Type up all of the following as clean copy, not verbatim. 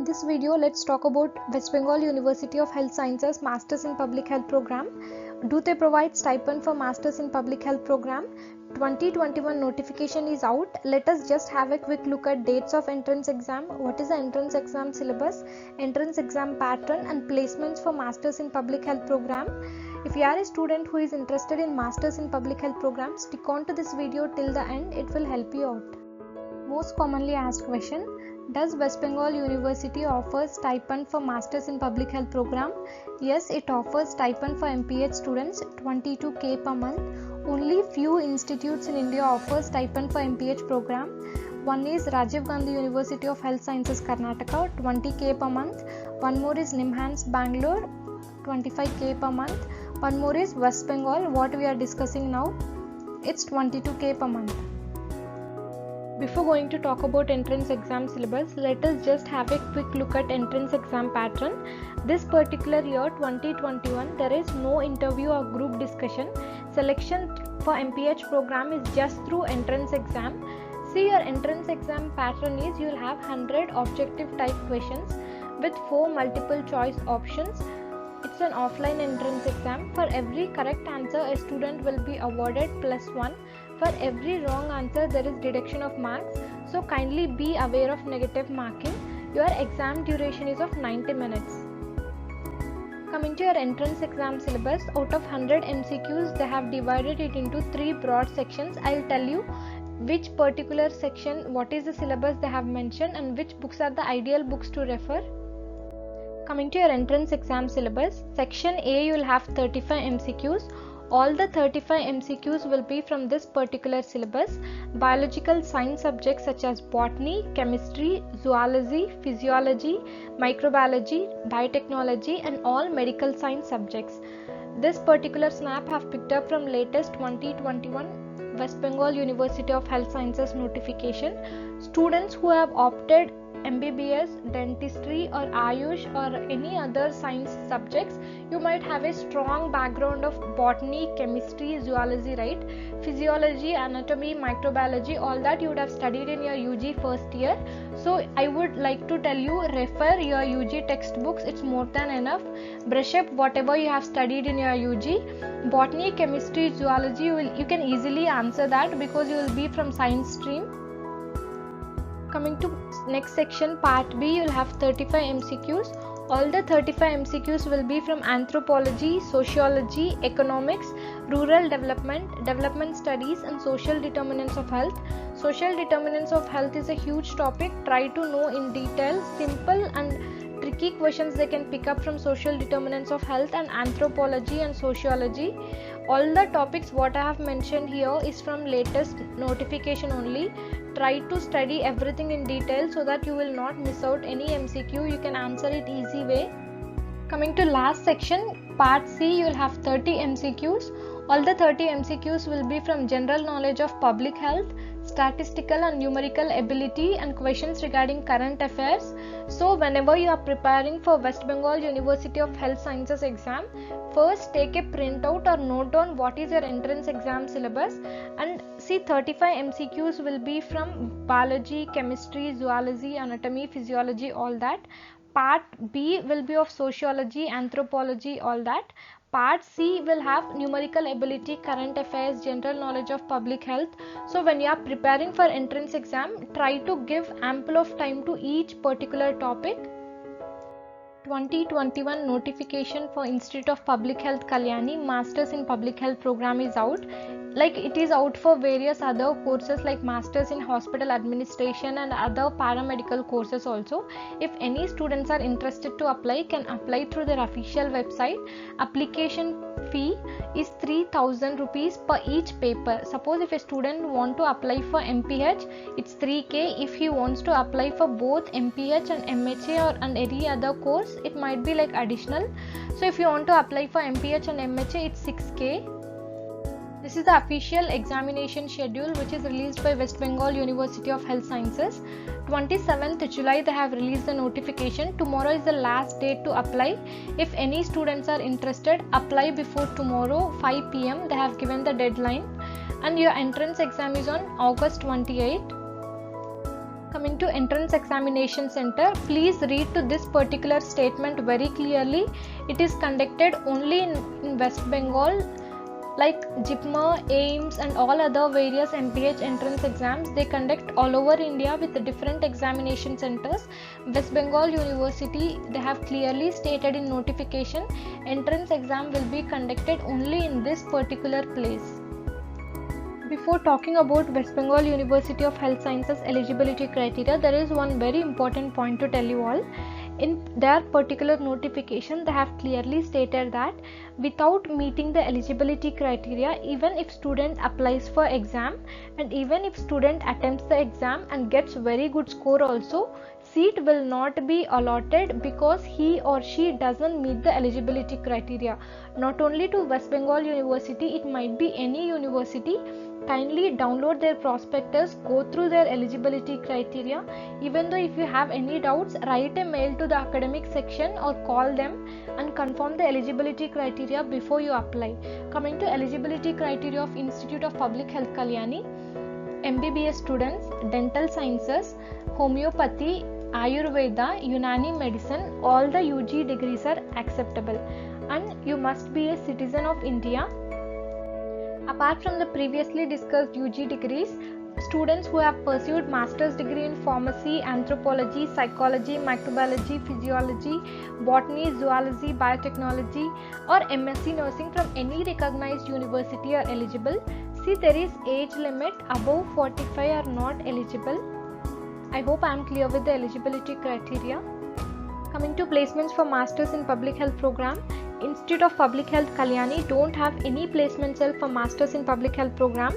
this video, let's talk about West Bengal University of Health Sciences Masters in Public Health Program. Do they provide stipend for Masters in Public Health Program? 2021 notification is out. Let us just have a quick look at dates of entrance exam, what is the entrance exam syllabus, entrance exam pattern and placements for Masters in Public Health Program. If you are a student who is interested in Masters in Public Health Program, stick on to this video till the end, it will help you out. Most commonly asked question: does West Bengal University offer stipend for Masters in Public Health Program? Yes, it offers stipend for MPH students, 22k per month. Only few institutes in India offer stipend for MPH program. One is Rajiv Gandhi University of Health Sciences Karnataka, 20k per month. One more is NIMHANS Bangalore, 25k per month. One more is West Bengal, what we are discussing now, it's 22k per month. Before going to talk about entrance exam syllabus, let us just have a quick look at entrance exam pattern. This particular year 2021, there is no interview or group discussion. Selection for MPH program is just through entrance exam. See, your entrance exam pattern is you will have 100 objective type questions with 4 multiple choice options. It's an offline entrance exam. For every correct answer, a student will be awarded +1. For every wrong answer, there is deduction of marks. So kindly be aware of negative marking. Your exam duration is of 90 minutes. Coming to your entrance exam syllabus, out of 100 MCQs, they have divided it into 3 broad sections. I will tell you which particular section, what is the syllabus they have mentioned and which books are the ideal books to refer. Coming to your entrance exam syllabus, section A, you will have 35 MCQs. All the 35 MCQs will be from this particular syllabus. Biological science subjects such as botany, chemistry, zoology, physiology, microbiology, biotechnology and all medical science subjects. This particular snap have picked up from latest 2021 West Bengal University of Health Sciences notification. Students who have opted MBBS, dentistry or Ayush or any other science subjects, you might have a strong background of botany, chemistry, zoology, right? Physiology, anatomy, microbiology, all that you would have studied in your UG first year. So I would like to tell you, refer your UG textbooks, it's more than enough. Brush up whatever you have studied in your UG. Botany, chemistry, zoology, you can easily answer that because you will be from science stream. Coming to next section, part B, you will have 35 MCQs. All the 35 MCQs will be from anthropology, sociology, economics, rural development, development studies and social determinants of health. Social determinants of health is a huge topic. Try to know in detail. Simple and tricky questions they can pick up from social determinants of health and anthropology and sociology. All the topics what I have mentioned here is from latest notification only. Try to study everything in detail so that you will not miss out any MCQ. You can answer it easy way. Coming to last section, part C, you will have 30 MCQs. All the 30 MCQs will be from general knowledge of public health, statistical and numerical ability and questions regarding current affairs. So whenever you are preparing for West Bengal University of Health Sciences exam, first take a printout or note down what is your entrance exam syllabus and see 35 MCQs will be from biology, chemistry, zoology, anatomy, physiology, all that. Part B will be of sociology, anthropology, all that. Part C will have numerical ability, current affairs, general knowledge of public health. So when you are preparing for entrance exam, try to give ample of time to each particular topic. 2021 notification for Institute of Public Health Kalyani Masters in Public Health program is out. Like it is out for various other courses like Masters in Hospital Administration and other paramedical courses also. If any students are interested to apply, can apply through their official website. Application fee is 3,000 rupees per each paper. Suppose if a student want to apply for MPH, it's 3k. If he wants to apply for both MPH and MHA and any other course, it might be like additional. So if you want to apply for MPH and MHA, it's 6k. This is the official examination schedule which is released by West Bengal University of Health Sciences. 27th July they have released the notification. Tomorrow is the last date to apply. If any students are interested, apply before tomorrow 5 PM. They have given the deadline and your entrance exam is on August 28. Coming to entrance examination center, please read to this particular statement very clearly. It is conducted only in West Bengal. Like JIPMER, AIIMS and all other various MPH entrance exams, they conduct all over India with the different examination centers. West Bengal University, they have clearly stated in notification, entrance exam will be conducted only in this particular place. Before talking about West Bengal University of Health Sciences eligibility criteria, there is one very important point to tell you all. In their particular notification, they have clearly stated that without meeting the eligibility criteria, even if student applies for exam and even if student attempts the exam and gets very good score also, seat will not be allotted because he or she doesn't meet the eligibility criteria. Not only to West Bengal University, it might be any university. Kindly download their prospectus, go through their eligibility criteria. Even though if you have any doubts, write a mail to the academic section or call them and confirm the eligibility criteria before you apply. Coming to eligibility criteria of Institute of Public Health Kalyani, MBBS students, dental sciences, homeopathy, Ayurveda, Unani medicine, all the UG degrees are acceptable, and you must be a citizen of India. Apart from the previously discussed UG degrees, students who have pursued master's degree in pharmacy, anthropology, psychology, microbiology, physiology, botany, zoology, biotechnology or MSc nursing from any recognized university are eligible. See, there is age limit, above 45 are not eligible. I hope I am clear with the eligibility criteria. Coming to placements for Masters in Public Health program, Institute of Public Health Kalyani don't have any placement cell for Masters in Public Health program.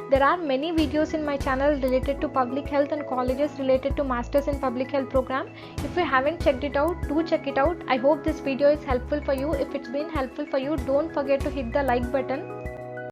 There are many videos in my channel related to public health and colleges related to Masters in Public Health program. If you haven't checked it out, do check it out. I hope this video is helpful for you. If it's been helpful for you, don't forget to hit the like button.